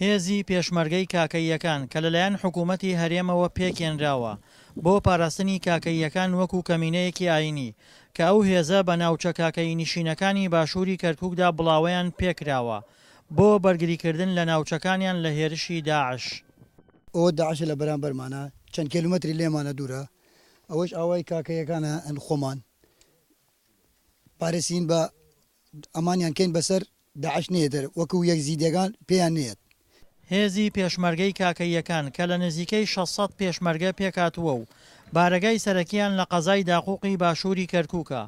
هێزی پێشمەرگەی کاکەییەکان کە لەلایەن حکوومەتی هەرێمەوە پێکێنراوە بۆ پاراستنی کاکەییەکان وەکو کەمینەیەکی ئاینی کە ئەو هێزە بە ناوچە کاکەی نشینەکانی باشووری کەرکووکدا بڵاوەیان پێکراوە بۆ بەرگریکردن لە ناوچەکانیان لە هێرشی داعش. ئەوە داعش لە بەرامبەرمانە چەند کیلومتری لێمانە دوورە، ئەوەش ئاوای کاکەیەکانە ئەن خۆمان پارێزین بە ئەمانیان کەین بەسەر داعش نێتر وەکو یەک زیدەکان پێیان نێت. هێزی پێشمەرگەی کاکەییەکان کە لە نزیکەی 600 پێشمەرگە پێکاتووە و بارەگای سەرەکیان لە قەزای داقوقی باشووری کەرکووکە،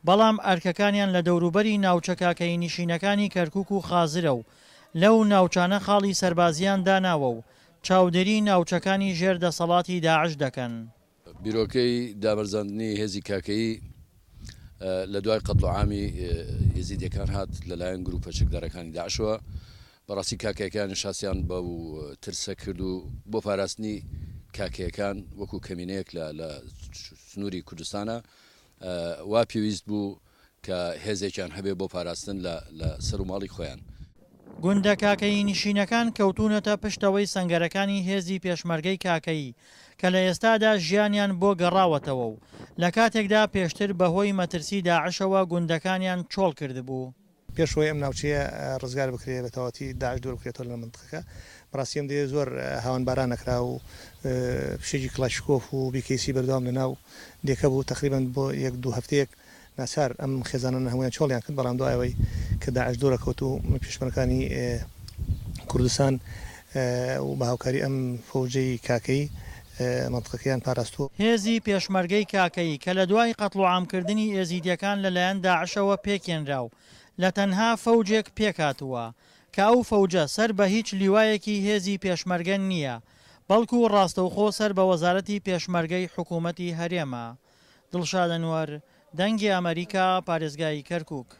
بەڵام ئەرکەکانیان لە دەوروبەری ناوچە کاکەی نشینەکانی کەرکووک و خازرە و لەو ناوچانە خاڵی سەربازیان داناوە و چاودێری ناوچەکانی ژێر دەسەڵاتی داعش دەکەن. بیرۆکەی دابەرزاندنی هێزی کاکەیی لە دوای قەتڵ عامی یزیدیەکان هات لەلایەن گروپە چەکدارەکانی داعشەوە. بەڕاستی کاکەیەکان شاسیان بە ترسە کرد و بۆ پاراستنی کاکەیەکان وەکو کەمینەیەک لە سنووری کوردستانە وا پێویست بوو کە هێزێکیان هەبێ بۆ پاراستن لە سەر و ماڵی خۆیان. گوندە کاکەی نشینەکان کەوتونەتە پشتەوەی سەنگەرەکانی هێزی پێشمەرگەی کاکەیی کە لە ئێستادا ژیانیان بۆ گەڕاوەتەوە و لە کاتێکدا پێشتر بەهۆی مەترسی داعشەوە گوندەکانیان چۆڵ کردبوو. پێشەوەی ئەم ناوچەیە ڕزگار بکرێت بە تەواتی داعش دوور بکرێتەوە لە منطقەکە. بەڕاستی ئەم دێ زۆر هاوانباران نەکرا و پشێکی کلاشکۆف و بیکەیسی بەردەوام لەناو دێکە بوو تقریبان بۆ یەک دوو هەفتەیەک ناچار ئەم خێزانانە هەمویان چۆڵیان کرد، بەڵام دوایەوەی کە داعش دوورەکەوت و پێشمەرگەکانی کوردستان و بە هاوکاری ئەم فەوجەی کاکەی منطقەکەیان پاراستووە. هێزی پێشمەرگەی کاکەی کە لە دوای قەتڵ و عامکردنی ئێزیدیەکان لەلایەن داعشەوە پێکێنراو لە تەنها فەوجێک پێکاتووە کە ئەو فەوجە سەر بە هیچ لیوایەکی هێزی پێشمەرگە نییە، بەڵکو ڕاستەوخۆ سەر بە وەزارەتی پێشمەرگەی حکوومەتی هەرێمە. دڵشاد ئەنوەر، دەنگی ئەمریکا، پارێزگای کەرکووک.